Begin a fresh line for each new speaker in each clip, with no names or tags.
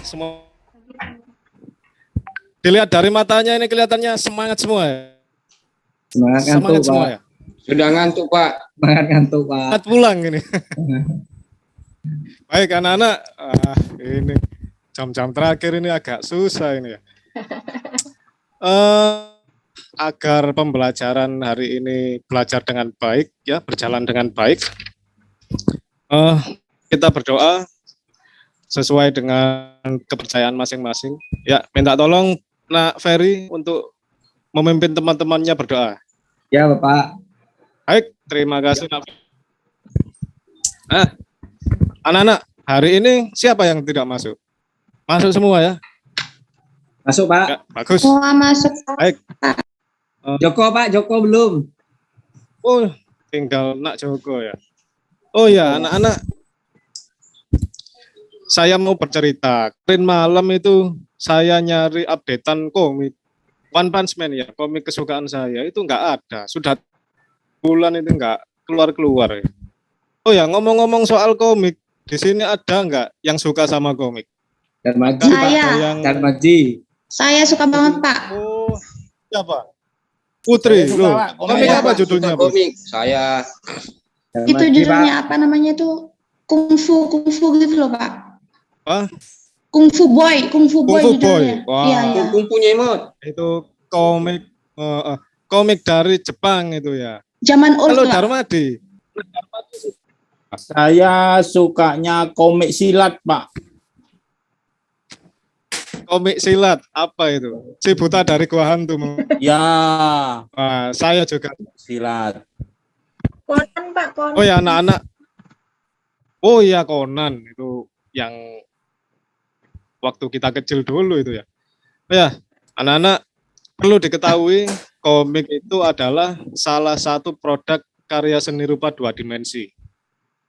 semua. Dilihat dari matanya ini kelihatannya semangat semua ya.
Semangat ngantuk,
semua
Pak.
Ya.
Sudah ngantuk, Pak.
Semangat ngantuk, Pak.
Semangat pulang ini. Baik anak-anak, ini jam-jam terakhir ini agak susah ini ya. Agar pembelajaran hari ini belajar dengan baik ya, berjalan dengan baik. Kita berdoa sesuai dengan kepercayaan masing-masing. Ya, minta tolong Nak Ferry untuk memimpin teman-temannya berdoa.
Ya, Bapak.
Baik, terima kasih Nak. Anak-anak, hari ini siapa yang tidak masuk? Masuk semua ya?
Masuk, Pak.
Ya, bagus.
Semua masuk.
Baik.
Joko, Pak. Joko belum.
Oh, tinggal Nak Joko ya. Oh ya, anak-anak. Saya mau bercerita. Kemarin malam itu saya nyari updatean komik One Punch Man ya, komik kesukaan saya itu nggak ada. Sudah bulan itu nggak keluar-keluar ya. Oh ya, ngomong-ngomong soal komik, di sini ada nggak yang suka sama komik?
Darmaji, Pak.
Saya.
Darmaji.
Saya suka banget, Pak.
Oh, siapa? Putri, loh. Komik apa judulnya, Bu?
Komik saya.
Darmaji,
Itu judulnya
Pak.
apa namanya itu? Kungfu gitu loh, Pak.
Hah?
Kungfu Boy
Kungfu Boy.
judulnya.
Wah.
Iya, iya.
Kumpunya Imut.
Itu komik dari Jepang itu ya.
Zaman old,
Halo
Pak.
Darmadi.
Saya sukanya komik silat, Pak.
Komik silat apa itu? Si buta dari gua hantu.
Ya,
Wah, saya juga.
silat.
Conan, Pak, Conan.
Oh ya anak-anak. Oh iya Conan itu yang waktu kita kecil dulu itu ya. Oh ya, anak-anak perlu diketahui komik itu adalah salah satu produk karya seni rupa dua dimensi.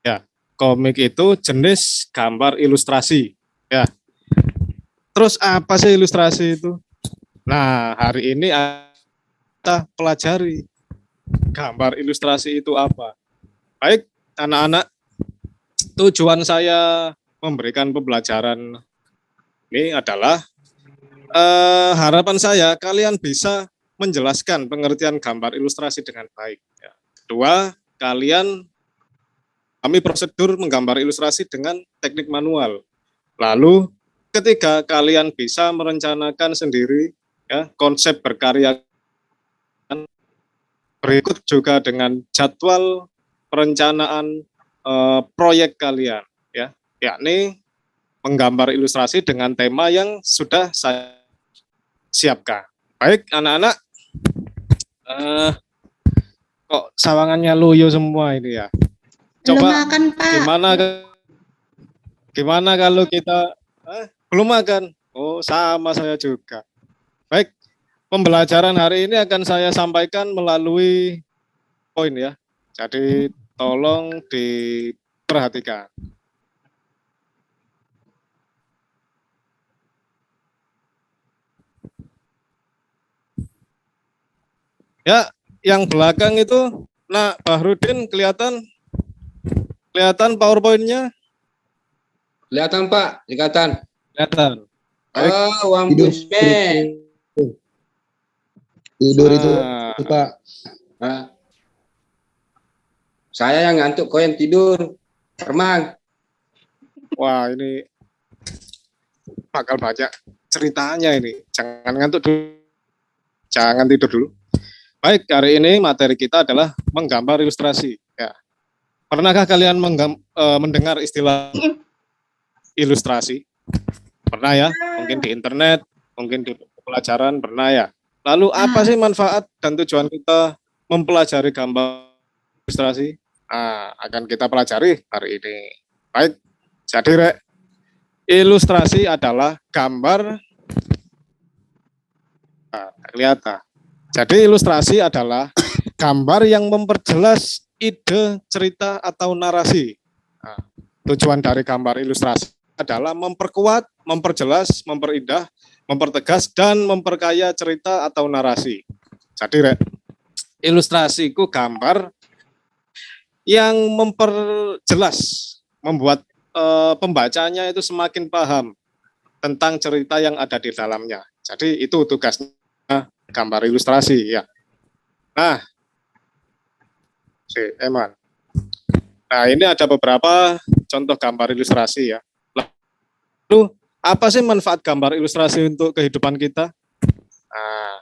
Ya, komik itu jenis gambar ilustrasi. Ya. Terus apa sih ilustrasi itu? Nah, hari ini kita pelajari gambar ilustrasi itu apa. Baik, anak-anak, tujuan saya memberikan pembelajaran ini adalah harapan saya kalian bisa menjelaskan pengertian gambar ilustrasi dengan baik. Ya. Kedua, kami prosedur menggambar ilustrasi dengan teknik manual. Lalu, ketiga, kalian bisa merencanakan sendiri ya konsep berkarya. Berikut juga dengan jadwal perencanaan proyek kalian ya, yakni menggambar ilustrasi dengan tema yang sudah saya siapkan. Baik anak-anak, kok sawangannya loyo semua ini ya.
Belum
Coba
makan, Pak.
gimana kalau kita belum makan? Oh sama saya juga. Baik, pembelajaran hari ini akan saya sampaikan melalui poin ya. Jadi tolong diperhatikan. Ya, yang belakang itu, Nak Bahrudin kelihatan PowerPoint-nya?
Kelihatan, Pak. Kelihatan.
Kelihatan.
Oh, One Punch Man.
Tidur itu Pak.
Saya yang ngantuk, kau yang tidur. Herman.
Wah, ini bakal banyak ceritanya ini. Jangan ngantuk dulu. Jangan tidur dulu. Baik, hari ini materi kita adalah menggambar ilustrasi. Ya. Pernahkah kalian mendengar istilah ilustrasi? Pernah ya? Mungkin di internet, mungkin di pelajaran, pernah ya? Lalu apa sih manfaat dan tujuan kita mempelajari gambar ilustrasi? Akan kita pelajari hari ini. Baik, jadi ilustrasi adalah gambar. Kelihatan. Jadi ilustrasi adalah gambar yang memperjelas ide, cerita, atau narasi. Tujuan dari gambar ilustrasi adalah memperkuat, memperjelas, memperindah, mempertegas, dan memperkaya cerita atau narasi. Jadi ilustrasi itu gambar yang memperjelas, membuat pembacanya itu semakin paham tentang cerita yang ada di dalamnya. Jadi itu tugasnya gambar ilustrasi ya. Nah, Eman. Nah, ini ada beberapa contoh gambar ilustrasi ya. Lalu apa sih manfaat gambar ilustrasi untuk kehidupan kita? Nah,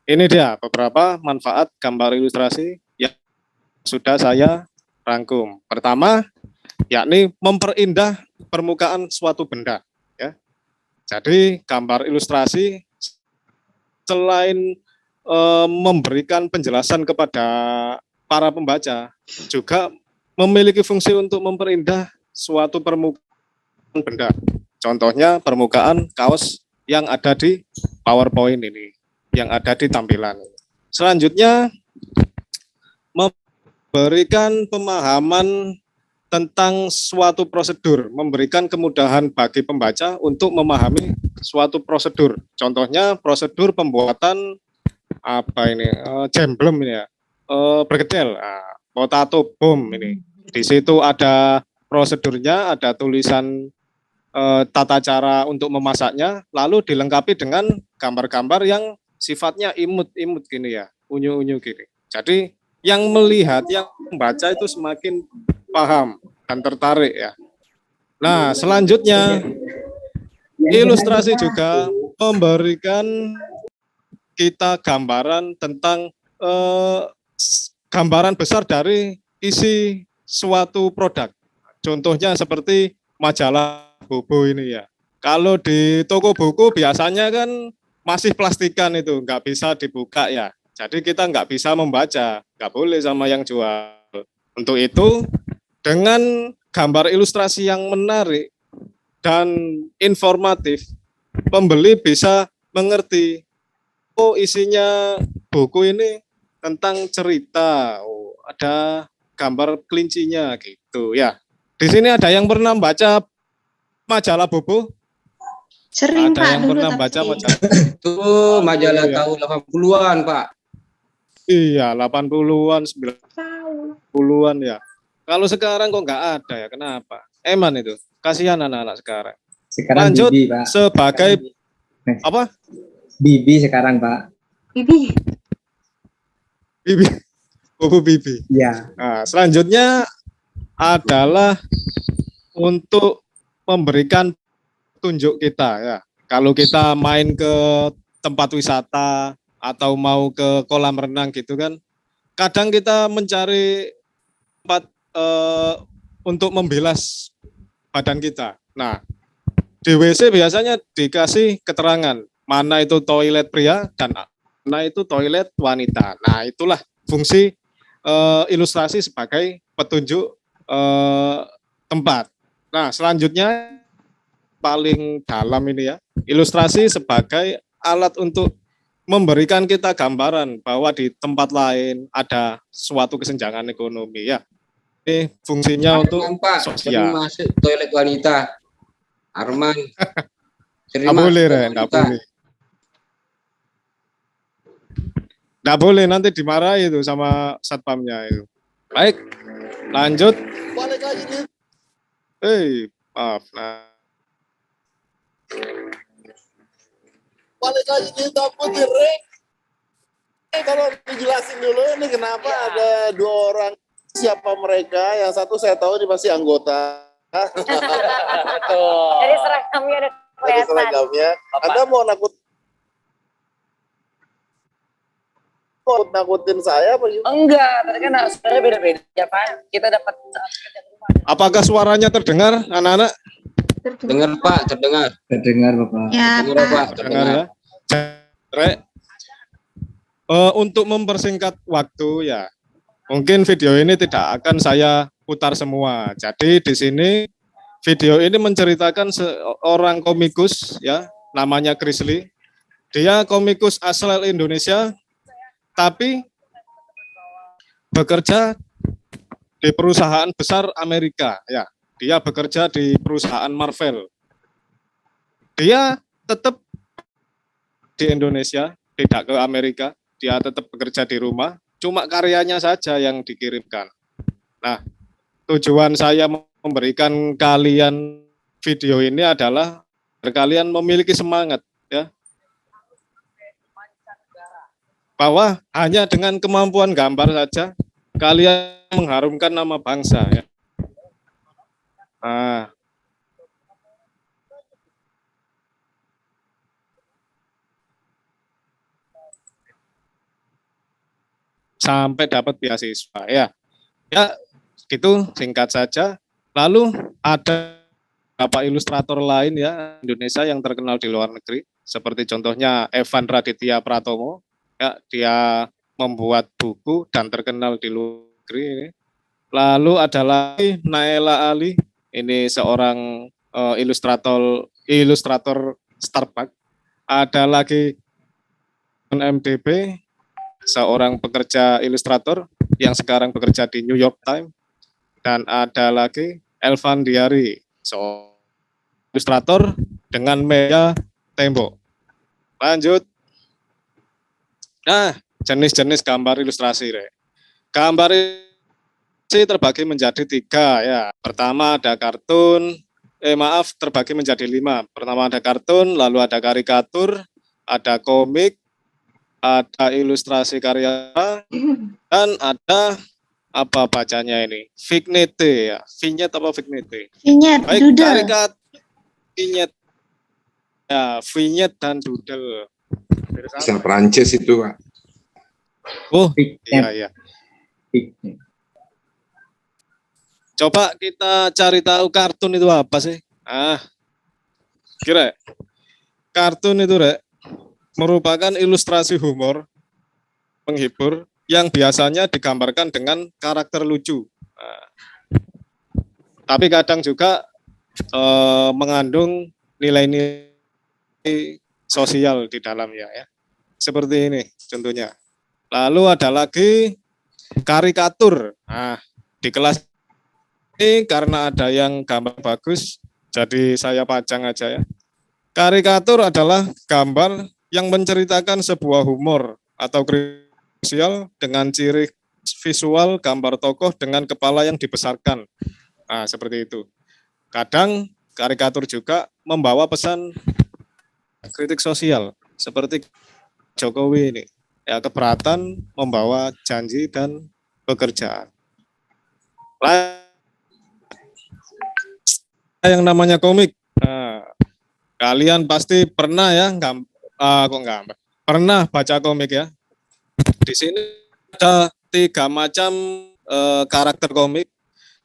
ini dia beberapa manfaat gambar ilustrasi yang sudah saya rangkum. Pertama, yakni memperindah permukaan suatu benda. Ya. Jadi gambar ilustrasi selain memberikan penjelasan kepada para pembaca, juga memiliki fungsi untuk memperindah suatu permukaan benda. Contohnya permukaan kaos yang ada di PowerPoint ini, yang ada di tampilan. Selanjutnya, memberikan pemahaman tentang suatu prosedur, memberikan kemudahan bagi pembaca untuk memahami suatu prosedur. Contohnya prosedur pembuatan jemblem ini ya, bergedel, potato bomb ini. Di situ ada prosedurnya, ada tulisan tata cara untuk memasaknya, lalu dilengkapi dengan gambar-gambar yang sifatnya imut-imut gini ya, unyu-unyu gini. Jadi yang melihat, yang membaca itu semakin paham dan tertarik ya. Nah, selanjutnya ilustrasi juga memberikan kita gambaran tentang gambaran besar dari isi suatu produk. Contohnya seperti majalah Bobo ini ya. Kalau di toko buku biasanya kan masih plastikan itu, nggak bisa dibuka ya. Jadi kita nggak bisa membaca, nggak boleh sama yang jual. Untuk itu, dengan gambar ilustrasi yang menarik dan informatif, pembeli bisa mengerti, oh isinya buku ini tentang cerita, oh ada gambar kelincinya gitu ya. Di sini ada yang pernah baca majalah Bobo?
Sering
Ada
Pak
yang
dulu
pernah
tapi
baca majalah?
Itu majalah
Ya.
tahun 80-an, Pak.
Iya, 80-an, 90-an ya. Kalau sekarang kok nggak ada ya, kenapa? Eman itu, kasihan anak-anak sekarang.
Sekarang
Lanjut
Bibi, Pak.
sebagai apa?
Bibi sekarang, Pak.
Bibi.
Bibi, Bobo Bibi.
Iya.
Nah, selanjutnya adalah untuk memberikan tunjuk kita ya. Kalau kita main ke tempat wisata atau mau ke kolam renang gitu kan, kadang kita mencari tempat untuk membilas badan kita. Nah, di WC biasanya dikasih keterangan mana itu toilet pria dan mana itu toilet wanita. Nah, itulah fungsi ilustrasi sebagai petunjuk tempat. Nah, selanjutnya paling dalam ini ya, ilustrasi sebagai alat untuk memberikan kita gambaran bahwa di tempat lain ada suatu kesenjangan ekonomi ya. Ini fungsinya untuk
Arman, Pak,
sosial.
sering masuk toilet wanita. Arman. Sering
Nggak
masuk
boleh,
toilet
Ren, nggak
wanita.
boleh. Nggak boleh, nanti dimarahi itu sama satpamnya itu. Baik, lanjut.
Balik lagi nih.
Maaf. Nah,
Balik lagi nih takut direk. Kalau dijelasin dulu ini kenapa ada dua orang, siapa mereka? Yang satu saya tahu dia pasti anggota.
Dari seragamnya udah
Dari
kelihatan.
seragamnya. Anda mau nakutin saya apa gimana?
Enggak, tadi kan sebenarnya beda-beda ya Pak. Kita dapat
apakah suaranya terdengar, anak-anak?
Dengar, Pak, terdengar.
Terdengar, Bapak.
Ya
Terdengar, Pak,
Pak.
Terdengar
terdengar.
ya. Rek, untuk mempersingkat waktu ya, mungkin video ini tidak akan saya putar semua. Jadi di sini video ini menceritakan seorang komikus ya, namanya Chris Lee. Dia komikus asal Indonesia, tapi bekerja di perusahaan besar Amerika ya. Dia bekerja di perusahaan Marvel. Dia tetap di Indonesia, tidak ke Amerika. Dia tetap bekerja di rumah, cuma karyanya saja yang dikirimkan. Nah, tujuan saya memberikan kalian video ini adalah kalian memiliki semangat ya, bahwa hanya dengan kemampuan gambar saja kalian mengharumkan nama bangsa ya. Nah, sampai dapat beasiswa ya. Ya, gitu singkat saja. Lalu ada beberapa ilustrator lain ya Indonesia yang terkenal di luar negeri, seperti contohnya Evan Raditya Pratomo. Ya, dia membuat buku dan terkenal di luar negeri ini. Lalu ada lagi Naila Ali, ini seorang ilustrator Starbucks. Ada lagi MDB, seorang pekerja ilustrator yang sekarang bekerja di New York Times. Dan ada lagi Elvan Diari, seorang ilustrator dengan media tembok. Lanjut. Nah, jenis-jenis gambar ilustrasi. Gambar ilustrasi terbagi menjadi 3 ya. Pertama ada kartun, terbagi menjadi 5. Pertama ada kartun, lalu ada karikatur, ada komik, ada ilustrasi karya, dan ada apa bacanya ini? Vignette ya. Vignette apa vignette?
Vignette,
Baik,
doodle.
karikat, vignette. Ya, vignette dan doodle.
Bahasa Prancis itu, Pak.
Oh,
Vignette.
iya.
Vignette.
Coba kita cari tahu kartun itu apa sih? Kira kartun itu merupakan ilustrasi humor, menghibur, yang biasanya digambarkan dengan karakter lucu. Tapi kadang juga mengandung nilai-nilai sosial di dalamnya ya. Seperti ini contohnya. Lalu ada lagi karikatur. Di kelas ini karena ada yang gambar bagus, jadi saya pajang aja ya. Karikatur adalah gambar yang menceritakan sebuah humor atau sosial dengan ciri visual gambar tokoh dengan kepala yang dibesarkan. Seperti itu. Kadang karikatur juga membawa pesan kritik sosial seperti Jokowi ini. Ya, keberatan membawa janji dan pekerjaan. Yang namanya komik. Kalian pasti pernah ya pernah baca komik ya. Di sini ada 3 macam karakter komik.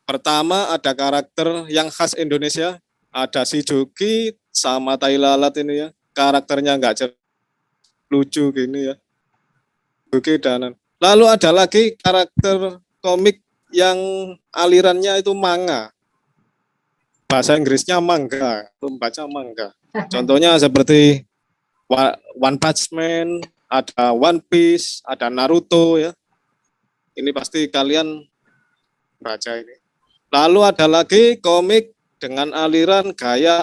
Pertama ada karakter yang khas Indonesia, ada si Joki sama Tai Lalat ini ya. Karakternya enggak lucu gini ya. Joki dan lalu ada lagi karakter komik yang alirannya itu manga. Bahasa Inggrisnya manga, membaca manga. Contohnya seperti One Punch Man, ada One Piece, ada Naruto ya. Ini pasti kalian baca ini. Lalu ada lagi komik dengan aliran gaya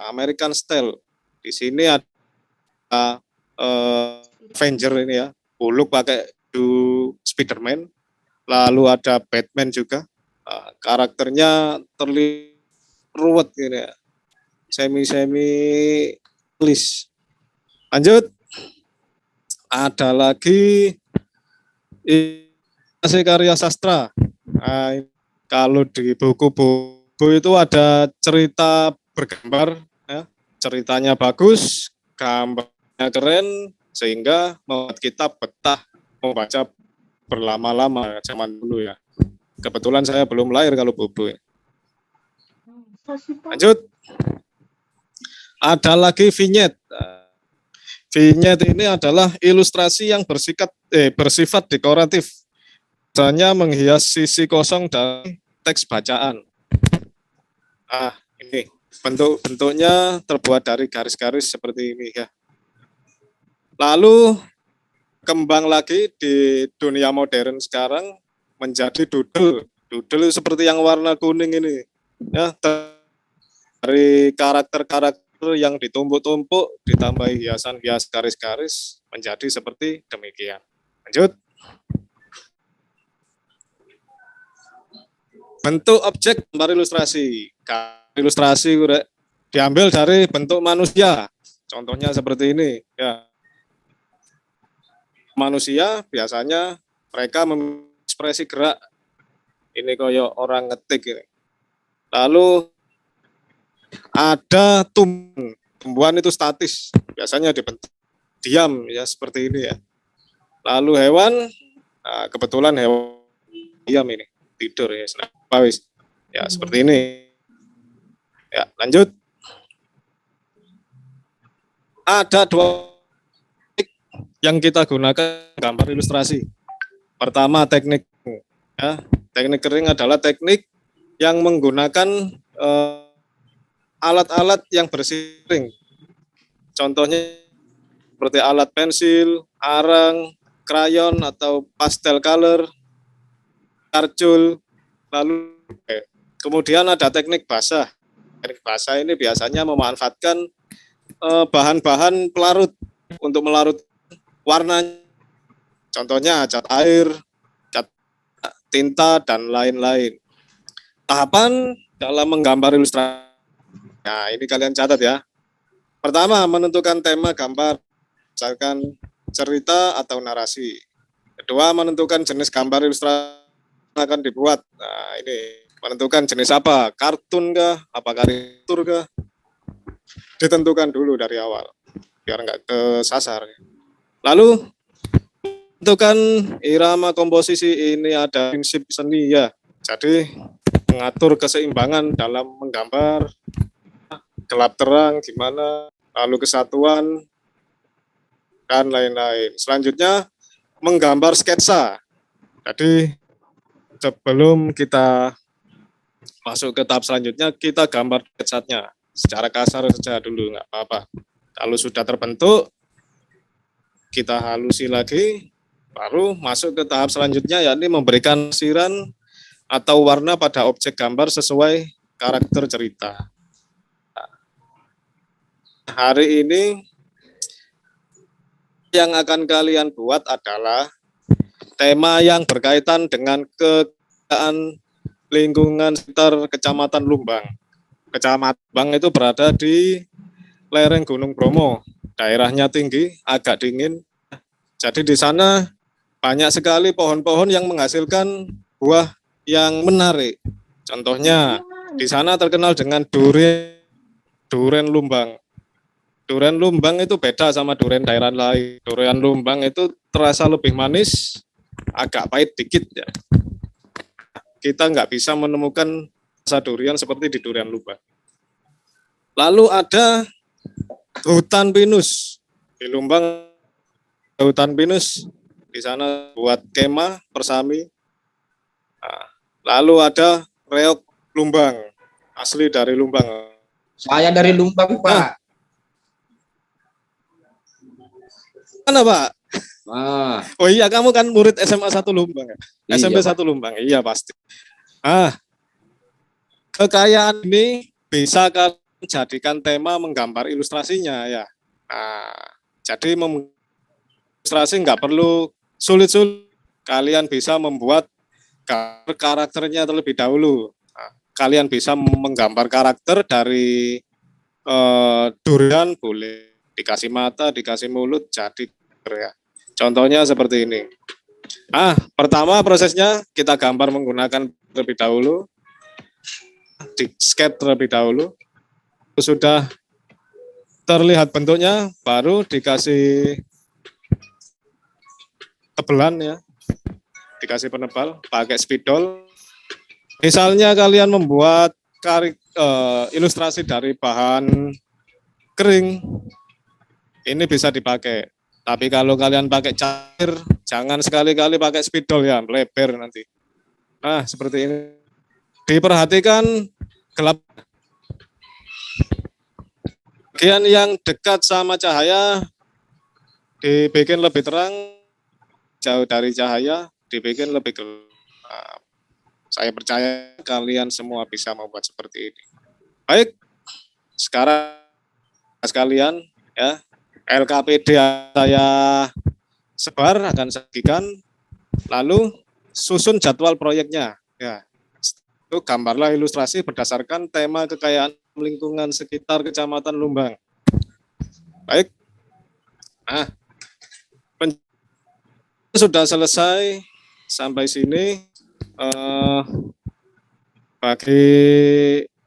American style. Di sini ada Avenger ini ya, Hulk pakai Spiderman. Lalu ada Batman juga. Karakternya terlihat ruwet gitu ya. Semi list. Lanjut. Ada lagi karya sastra. Kalau di buku-buku itu ada cerita bergambar ya. Ceritanya bagus, gambarnya keren sehingga membuat kita betah membaca berlama-lama zaman dulu ya. Kebetulan saya belum lahir kalau buku. Lanjut. Ada lagi vignette. Vignette ini adalah ilustrasi yang bersifat dekoratif. Biasanya menghias sisi kosong dari teks bacaan. Ini bentuknya terbuat dari garis-garis seperti ini ya. Lalu kembang lagi di dunia modern sekarang menjadi doodle. Doodle seperti yang warna kuning ini. Ya, dari karakter-karakter yang ditumpuk-tumpuk ditambah hiasan-hias garis-garis menjadi seperti demikian. Lanjut. Bentuk objek gambar ilustrasi. Ilustrasi diambil dari bentuk manusia. Contohnya seperti ini, ya. Manusia biasanya mereka mengekspresi gerak. Ini koyo orang ngetik ini. Lalu ada tumbuhan itu statis, biasanya dibentuk diam ya seperti ini ya. Lalu hewan, nah, kebetulan hewan diam ini tidur ya, ya seperti ini. Ya lanjut. Ada dua teknik yang kita gunakan gambar ilustrasi. Pertama teknik ya, teknik kering adalah teknik yang menggunakan alat-alat yang bersering. Contohnya seperti alat pensil, arang, krayon atau pastel color, karcul. Lalu kemudian ada teknik basah. Teknik basah ini biasanya memanfaatkan bahan-bahan pelarut untuk melarut warna. Contohnya cat air, cat tinta, dan lain-lain. Tahapan dalam menggambar ilustrasi. Nah, ini kalian catat ya. Pertama, menentukan tema gambar, misalkan cerita atau narasi. Kedua, menentukan jenis gambar ilustrasi yang akan dibuat. Nah, ini menentukan jenis apa, kartun kah, apa karikatur kah. Ditentukan dulu dari awal, biar nggak kesasar. Lalu, menentukan irama komposisi, ini ada prinsip seni ya. Jadi, mengatur keseimbangan dalam menggambar, gelap terang gimana, lalu kesatuan, dan lain-lain. Selanjutnya, menggambar sketsa. Jadi, sebelum kita masuk ke tahap selanjutnya, kita gambar sketsanya. Secara kasar saja dulu, nggak apa-apa. Kalau sudah terbentuk, kita halusi lagi, baru masuk ke tahap selanjutnya, yakni memberikan siran atau warna pada objek gambar sesuai karakter cerita. Hari ini yang akan kalian buat adalah tema yang berkaitan dengan kekayaan lingkungan sekitar Kecamatan Lumbang. Kecamatan Lumbang itu berada di lereng Gunung Bromo. Daerahnya tinggi, agak dingin. Jadi di sana banyak sekali pohon-pohon yang menghasilkan buah yang menarik. Contohnya di sana terkenal dengan durian Lumbang. Durian Lumbang itu beda sama durian daerah lain. Durian Lumbang itu terasa lebih manis, agak pahit dikit ya. Kita nggak bisa menemukan rasa durian seperti di durian Lumbang. Lalu ada hutan pinus. Di Lumbang hutan pinus, di sana buat kemah, persami. Nah, lalu ada reok Lumbang, asli dari Lumbang.
Saya dari Lumbang, Pak.
Mana Pak?
Ah,
Oh iya, kamu kan murid SMA 1 Lumbang ya?
iya,
SMP
Pak.
1 Lumbang, iya pasti. Kekayaan ini bisa kalian jadikan tema menggambar ilustrasinya ya. Jadi ilustrasi nggak perlu sulit-sulit. Kalian bisa membuat karakternya terlebih dahulu. Kalian bisa menggambar karakter dari durian, boleh dikasih mata, dikasih mulut, jadi ya. Contohnya seperti ini. Pertama prosesnya kita gambar menggunakan terlebih dahulu, di sketch terlebih dahulu. Sudah terlihat bentuknya, baru dikasih tebelan ya, dikasih penebal, pakai spidol. Misalnya kalian membuat ilustrasi dari bahan kering, ini bisa dipakai. Tapi kalau kalian pakai cair, jangan sekali-kali pakai spidol ya, melebar nanti. Nah, seperti ini. Diperhatikan gelap. Bagian yang dekat sama cahaya dibikin lebih terang, jauh dari cahaya dibikin lebih gelap. Nah, saya percaya kalian semua bisa membuat seperti ini. Baik, sekarang sekalian ya, LKPD saya sebar, akan sajikan, lalu susun jadwal proyeknya ya. Itu gambarlah ilustrasi berdasarkan tema kekayaan lingkungan sekitar Kecamatan Lumbang. Baik. Nah, sudah selesai sampai sini. Bagi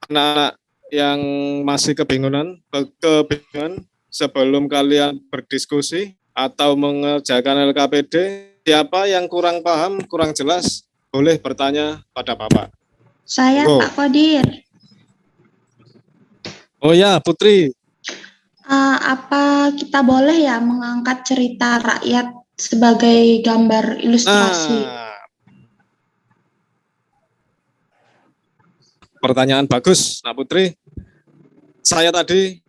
anak-anak yang masih kebingungan sebelum kalian berdiskusi atau mengerjakan LKPD, siapa yang kurang paham, kurang jelas, boleh bertanya pada Bapak.
Saya
Go.
Pak Kodir.
Oh ya, Putri.
Apa kita boleh ya mengangkat cerita rakyat sebagai gambar ilustrasi?
Pertanyaan bagus, Nak Putri. Saya tadi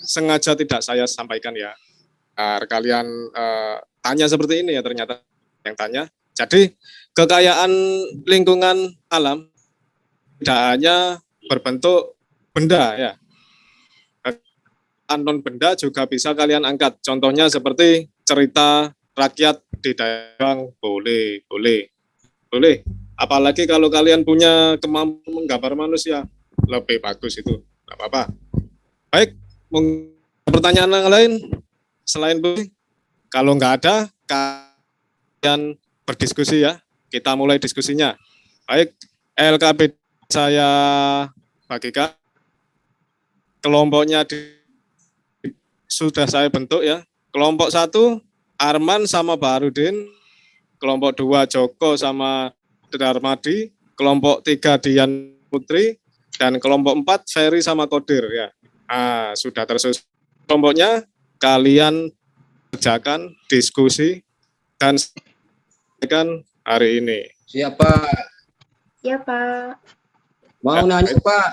sengaja tidak saya sampaikan ya. Kalian tanya seperti ini ya, ternyata yang tanya. Jadi kekayaan lingkungan alam tidak hanya berbentuk benda ya. Non benda juga bisa kalian angkat. Contohnya seperti cerita rakyat di daerah boleh. Apalagi kalau kalian punya kemampuan menggambar manusia, lebih bagus itu, nggak apa-apa. Baik, pertanyaan yang lain selain itu, kalau nggak ada, kalian berdiskusi ya. Kita mulai diskusinya. Baik, LKP saya bagikan, kelompoknya sudah saya bentuk ya. Kelompok 1 Arman sama Baharudin, kelompok 2 Joko sama Darmadi, kelompok 3 Dian Putri, dan kelompok 4 Ferry sama Kodir ya. Sudah tersusun kelompoknya, kalian kerjakan diskusi dan kan hari ini.
Siapa?
Ya Pak.
Mau nanya Pak,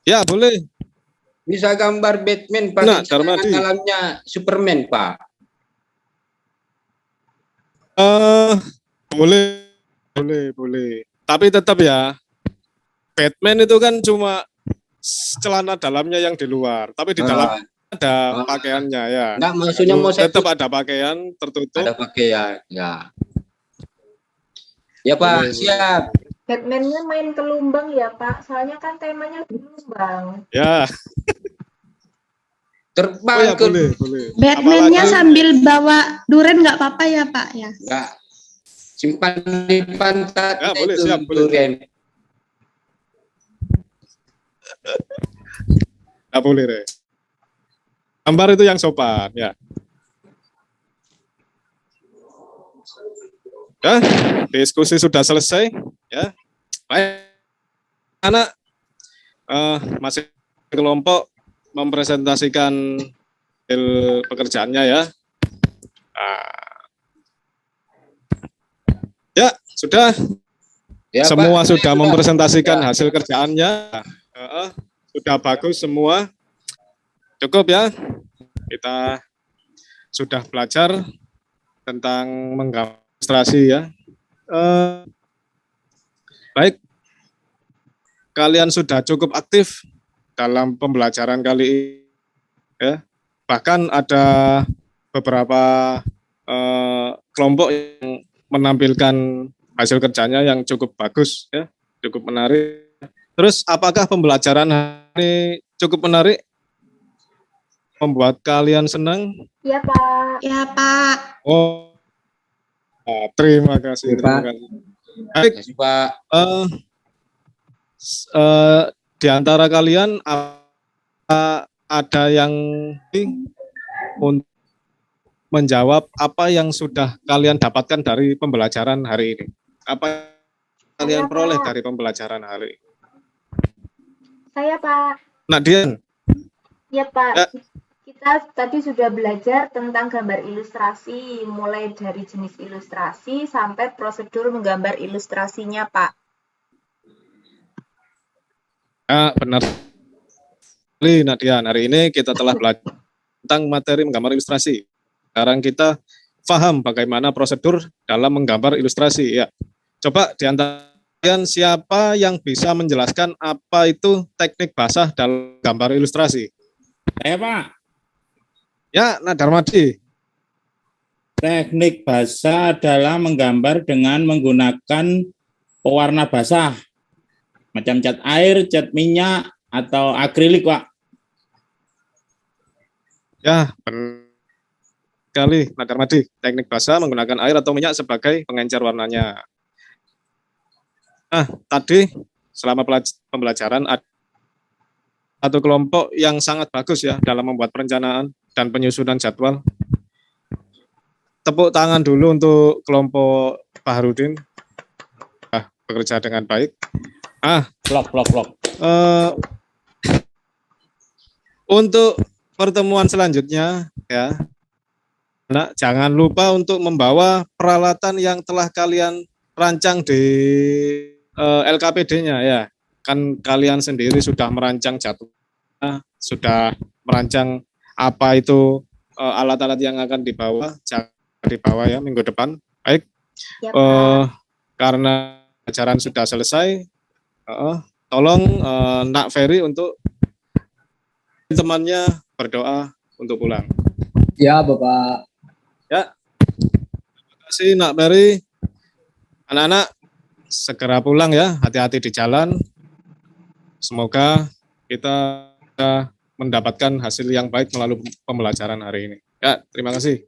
Ya boleh.
bisa gambar Batman
Nah,
pakai celana
Darmadi.
dalamnya Superman Pak?
Boleh. Tapi tetap ya, Batman itu kan cuma celana dalamnya yang di luar, tapi di dalam ada pakaiannya ya.
Enggak, maksudnya mau saya
Tetap ada pakaian tertutup.
ada pakaian ya. Ya Pak, siap.
Batman-nya main ke Lumbang ya Pak, soalnya kan temanya di Lumbang.
Ya.
Terbang
Oh ya,
ke
boleh.
Batman-nya
Apalagi-
sambil bawa duren nggak apa-apa ya Pak ya?
enggak. Simpan di pantat
Ya, boleh,
itu
siap, boleh.
durian.
Nggak boleh, Re. Gambar itu yang sopan, ya. Ya, diskusi sudah selesai, ya. Baik, anak masih kelompok mempresentasikan hasil pekerjaannya ya. Ya, sudah.
Ya,
Semua
Pak,
sudah
saya
mempresentasikan
sudah.
hasil kerjaannya. Sudah bagus semua. Cukup ya. Kita sudah belajar tentang menggambar ilustrasi ya. Baik. Kalian sudah cukup aktif dalam pembelajaran kali ini. Ya. Bahkan ada beberapa kelompok yang menampilkan hasil kerjanya yang cukup bagus ya, cukup menarik. Terus apakah pembelajaran hari ini cukup menarik? Membuat kalian senang?
Iya Pak.
Ya Pak.
Oh, terima kasih.
Ya, Pak.
Baik,
Terima kasih, Pak.
Di antara kalian ada yang untuk menjawab apa yang sudah kalian dapatkan dari pembelajaran hari ini? Apa yang kalian
Saya,
peroleh
Pak.
dari pembelajaran hari ini?
Saya Pak.
Nah, Dian,
Iya Pak.
Ya.
Kita tadi sudah belajar tentang gambar ilustrasi, mulai dari jenis ilustrasi sampai prosedur menggambar ilustrasinya Pak.
benar. Nah, Dian, hari ini kita telah belajar tentang materi menggambar ilustrasi. Sekarang kita paham bagaimana prosedur dalam menggambar ilustrasi. Ya, coba di antara kalian siapa yang bisa menjelaskan apa itu teknik basah dalam gambar ilustrasi?
Saya Pak,
Ya, nah Darmadi.
teknik bahasa adalah menggambar dengan menggunakan pewarna basah, macam cat air, cat minyak, atau akrilik, Pak.
Ya, benar sekali, Nak Darmadi. Teknik basah menggunakan air atau minyak sebagai pengencer warnanya. Nah, tadi selama pembelajaran ada satu kelompok yang sangat bagus ya dalam membuat perencanaan dan penyusunan jadwal. Tepuk tangan dulu untuk kelompok Baharudin. Bekerja dengan baik.
Vlog.
Untuk pertemuan selanjutnya ya, nah, jangan lupa untuk membawa peralatan yang telah kalian rancang di LKPD-nya ya. Kan kalian sendiri sudah merancang jadwal, sudah merancang apa itu alat-alat yang akan dibawa, jangan dibawa ya minggu depan. Baik,
Ya, Pak.
karena ajaran sudah selesai, tolong Nak Ferry untuk temannya berdoa untuk pulang.
Ya, Bapak.
Terima kasih Nak Ferry. Anak-anak segera pulang ya, hati-hati di jalan. Semoga kita mendapatkan hasil yang baik melalui pembelajaran hari ini. Ya, terima kasih.